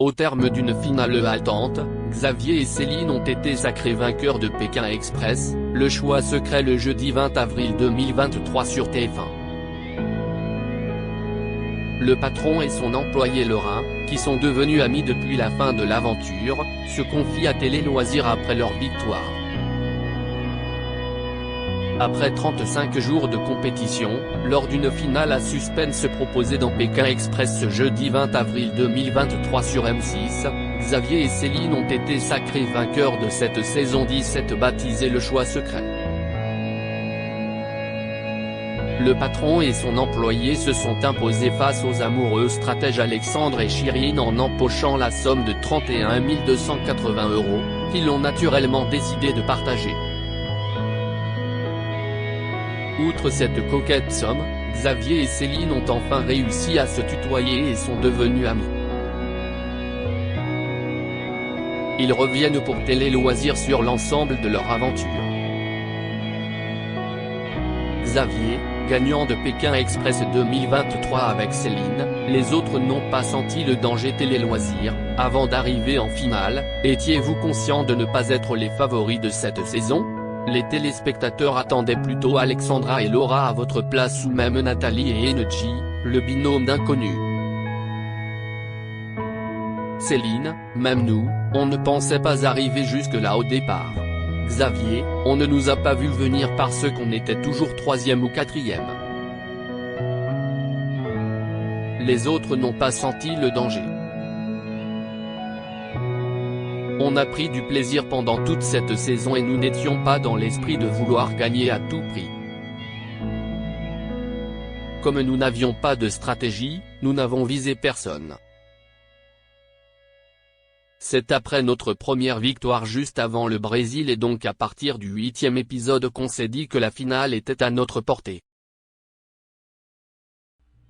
Au terme d'une finale haletante, Xavier et Céline ont été sacrés vainqueurs de Pékin Express, le choix secret le jeudi 20 avril 2023 sur TF1. Le patron et son employé Laura, qui sont devenus amis depuis la fin de l'aventure, se confient à Télé Loisirs après leur victoire. Après 35 jours de compétition, lors d'une finale à suspense proposée dans Pékin Express ce jeudi 20 avril 2023 sur M6, Xavier et Céline ont été sacrés vainqueurs de cette saison 17 baptisée Le Choix Secret. Le patron et son employé se sont imposés face aux amoureux stratèges Alexandre et Chirine en empochant la somme de 31 280 €, qu'ils ont naturellement décidé de partager. Outre cette coquette somme, Xavier et Céline ont enfin réussi à se tutoyer et sont devenus amis. Ils reviennent pour Télé Loisirs sur l'ensemble de leur aventure. Xavier, gagnant de Pékin Express 2023 avec Céline, les autres n'ont pas senti le danger Télé Loisirs, avant d'arriver en finale, étiez-vous conscient de ne pas être les favoris de cette saison ? Les téléspectateurs attendaient plutôt Alexandra et Laura à votre place ou même Nathalie et Energy, le binôme d'inconnus. Céline, même nous, on ne pensait pas arriver jusque-là au départ. Xavier, on ne nous a pas vu venir parce qu'on était toujours 3e ou 4e. Les autres n'ont pas senti le danger. On a pris du plaisir pendant toute cette saison et nous n'étions pas dans l'esprit de vouloir gagner à tout prix. Comme nous n'avions pas de stratégie, nous n'avons visé personne. C'est après notre première victoire juste avant le Brésil et donc à partir du 8e épisode qu'on s'est dit que la finale était à notre portée.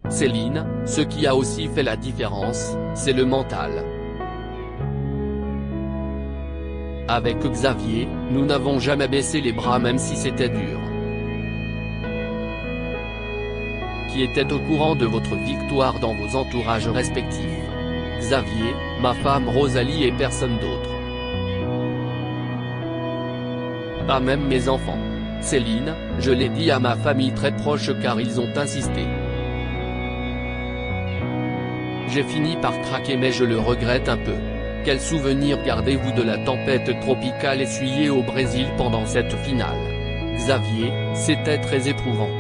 Céline, ce qui a aussi fait la différence, c'est le mental. Avec Xavier, nous n'avons jamais baissé les bras même si c'était dur. Qui était au courant de votre victoire dans vos entourages respectifs? Xavier, ma femme Rosalie et personne d'autre. Pas même mes enfants. Céline, je l'ai dit à ma famille très proche car ils ont insisté. J'ai fini par craquer mais je le regrette un peu. Quel souvenir gardez-vous de la tempête tropicale essuyée au Brésil pendant cette finale? Xavier, c'était très éprouvant.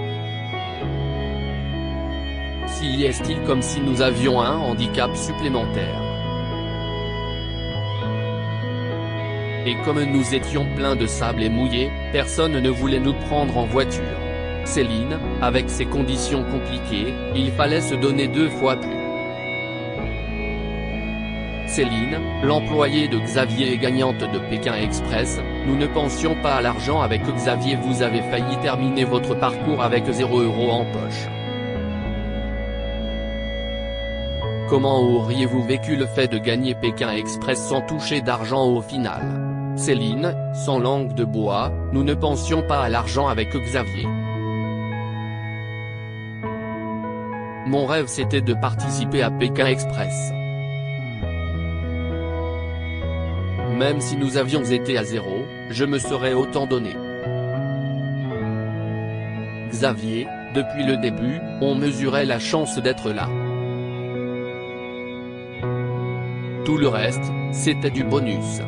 Si est-il comme si nous avions un handicap supplémentaire? Et comme nous étions pleins de sable et mouillés, personne ne voulait nous prendre en voiture. Céline, avec ces conditions compliquées, il fallait se donner 2 fois plus. Céline, l'employée de Xavier et gagnante de Pékin Express, nous ne pensions pas à l'argent avec Xavier. Vous avez failli terminer votre parcours avec 0 € en poche. Comment auriez-vous vécu le fait de gagner Pékin Express sans toucher d'argent au final? Céline, sans langue de bois, nous ne pensions pas à l'argent avec Xavier. Mon rêve c'était de participer à Pékin Express. Même si nous avions été à 0, je me serais autant donné. Xavier, depuis le début, on mesurait la chance d'être là. Tout le reste, c'était du bonus.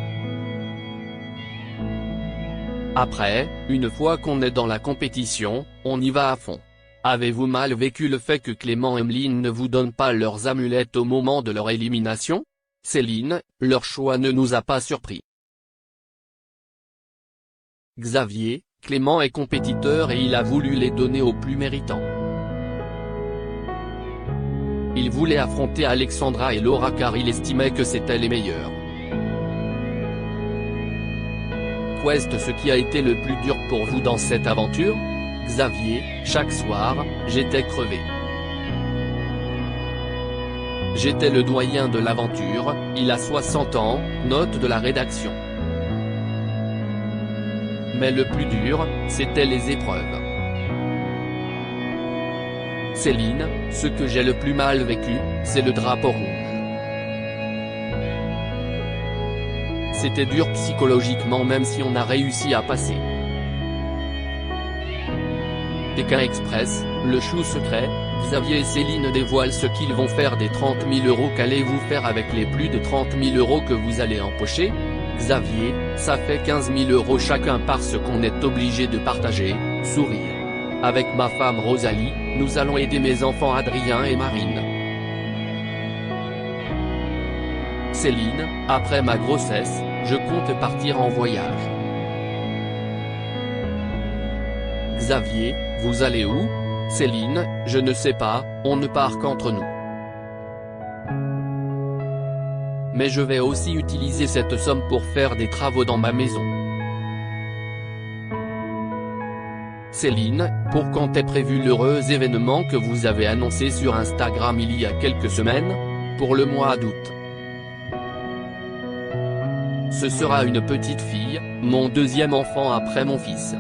Après, une fois qu'on est dans la compétition, on y va à fond. Avez-vous mal vécu le fait que Clément et Emeline ne vous donnent pas leurs amulettes au moment de leur élimination? Céline, leur choix ne nous a pas surpris. Xavier, Clément est compétiteur et il a voulu les donner aux plus méritants. Il voulait affronter Alexandra et Laura car il estimait que c'étaient les meilleurs. Qu'est-ce ce qui a été le plus dur pour vous dans cette aventure? Xavier, chaque soir, j'étais crevé. J'étais le doyen de l'aventure, il a 60 ans, note de la rédaction. Mais le plus dur, c'était les épreuves. Céline, ce que j'ai le plus mal vécu, c'est le drapeau rouge. C'était dur psychologiquement même si on a réussi à passer. Pékin Express, le chou secret, Xavier et Céline dévoilent ce qu'ils vont faire des 30 000 €. Qu'allez-vous faire avec les plus de 30 000 € que vous allez empocher? Xavier, ça fait 15 000 € chacun parce qu'on est obligé de partager, sourire. Avec ma femme Rosalie, nous allons aider mes enfants Adrien et Marine. Céline, après ma grossesse, je compte partir en voyage. Xavier, vous allez où? Céline, je ne sais pas, on ne part qu'entre nous. Mais je vais aussi utiliser cette somme pour faire des travaux dans ma maison. Céline, pour quand est prévu l'heureux événement que vous avez annoncé sur Instagram il y a quelques semaines? Pour le mois d'août. Ce sera une petite fille, mon deuxième enfant après mon fils.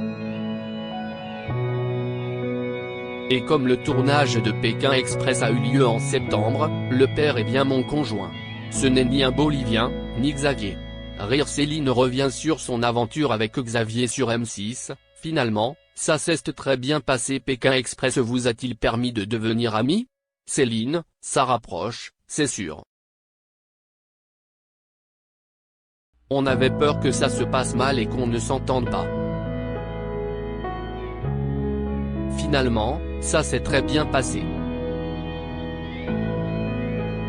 Et comme le tournage de Pékin Express a eu lieu en septembre, le père est bien mon conjoint. Ce n'est ni un Bolivien, ni Xavier. Rire. Céline revient sur son aventure avec Xavier sur M6, finalement, ça s'est très bien passé. Pékin Express vous a-t-il permis de devenir amis? Céline, ça rapproche, c'est sûr. On avait peur que ça se passe mal et qu'on ne s'entende pas. Finalement, ça s'est très bien passé.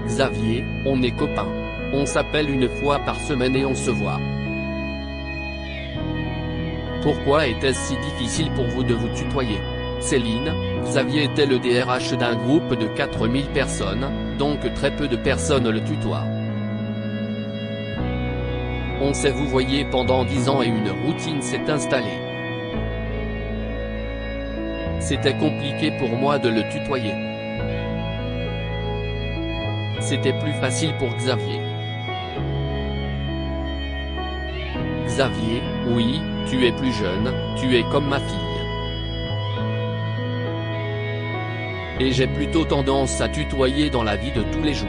Xavier, on est copains. On s'appelle une fois par semaine et on se voit. Pourquoi était-ce si difficile pour vous de vous tutoyer? Céline, Xavier était le DRH d'un groupe de 4000 personnes, donc très peu de personnes le tutoient. On s'est vouvoyé pendant 10 ans et une routine s'est installée. C'était compliqué pour moi de le tutoyer. C'était plus facile pour Xavier. Xavier, oui, tu es plus jeune, tu es comme ma fille. Et j'ai plutôt tendance à tutoyer dans la vie de tous les jours.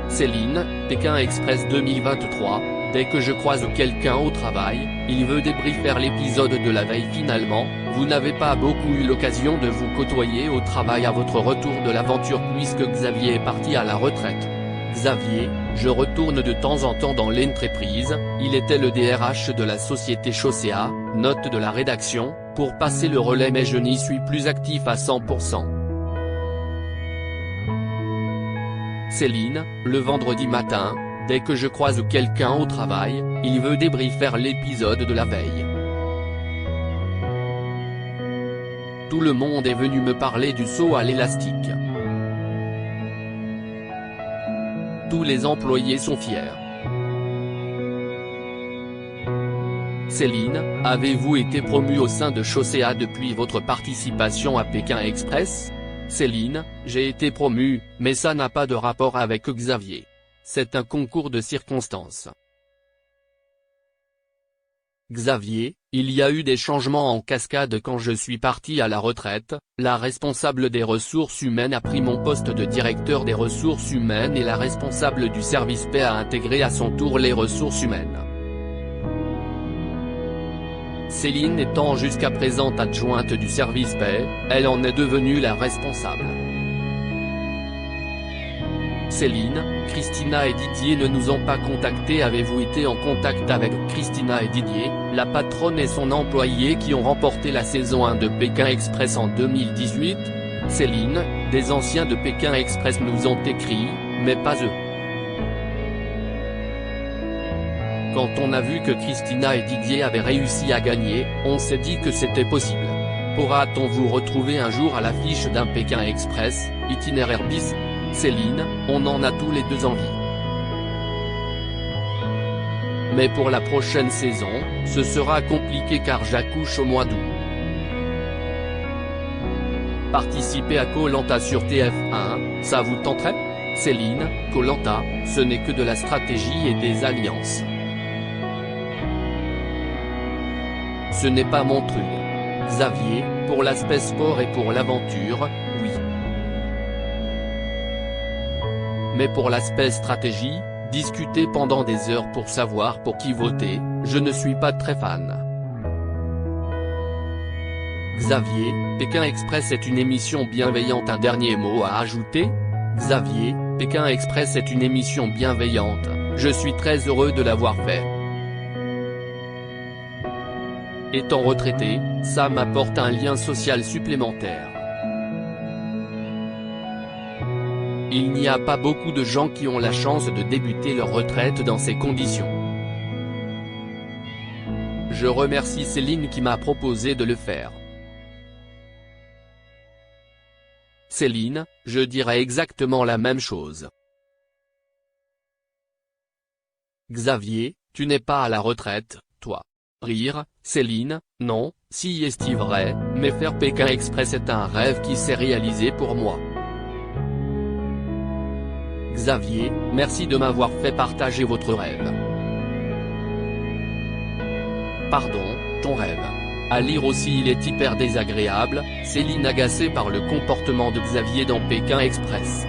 Céline, Pékin Express 2023, dès que je croise quelqu'un au travail, il veut débriefer l'épisode de la veille. Finalement, vous n'avez pas beaucoup eu l'occasion de vous côtoyer au travail à votre retour de l'aventure puisque Xavier est parti à la retraite. Xavier, je retourne de temps en temps dans l'entreprise, il était le DRH de la société Chaussea, note de la rédaction, pour passer le relais mais je n'y suis plus actif à 100%. Céline, le vendredi matin, dès que je croise quelqu'un au travail, il veut débriefer l'épisode de la veille. Tout le monde est venu me parler du saut à l'élastique. Tous les employés sont fiers. Céline, avez-vous été promue au sein de Chaussea depuis votre participation à Pékin Express? Céline, j'ai été promue, mais ça n'a pas de rapport avec Xavier. C'est un concours de circonstances. Xavier, il y a eu des changements en cascade quand je suis parti à la retraite, la responsable des ressources humaines a pris mon poste de directeur des ressources humaines et la responsable du service paix a intégré à son tour les ressources humaines. Céline étant jusqu'à présent adjointe du service paix, elle en est devenue la responsable. Céline, Christina et Didier ne nous ont pas contactés. Avez-vous été en contact avec Christina et Didier, la patronne et son employé qui ont remporté la saison 1 de Pékin Express en 2018? Céline, des anciens de Pékin Express nous ont écrit, mais pas eux. Quand on a vu que Christina et Didier avaient réussi à gagner, on s'est dit que c'était possible. Pourra-t-on vous retrouver un jour à l'affiche d'un Pékin Express, itinéraire bis? Céline, on en a tous les deux envie. Mais pour la prochaine saison, ce sera compliqué car j'accouche au mois d'août. Participer à Koh-Lanta sur TF1, ça vous tenterait? Céline, Koh-Lanta, ce n'est que de la stratégie et des alliances. Ce n'est pas mon truc. Xavier, pour l'aspect sport et pour l'aventure, oui. Mais pour l'aspect stratégie, Discuter pendant des heures pour savoir pour qui voter, je ne suis pas très fan. Xavier, Pékin Express est une émission bienveillante. Un dernier mot à ajouter? Xavier, Pékin Express est une émission bienveillante, je suis très heureux de l'avoir fait. Étant retraité, ça m'apporte un lien social supplémentaire. Il n'y a pas beaucoup de gens qui ont la chance de débuter leur retraite dans ces conditions. Je remercie Céline qui m'a proposé de le faire. Céline, je dirais exactement la même chose. Xavier, tu n'es pas à la retraite, toi. Rire, Céline, non, si est vrai, mais faire Pékin Express est un rêve qui s'est réalisé pour moi. Xavier, merci de m'avoir fait partager votre rêve. Pardon, ton rêve. À lire aussi il est hyper désagréable, Céline agacée par le comportement de Xavier dans Pékin Express.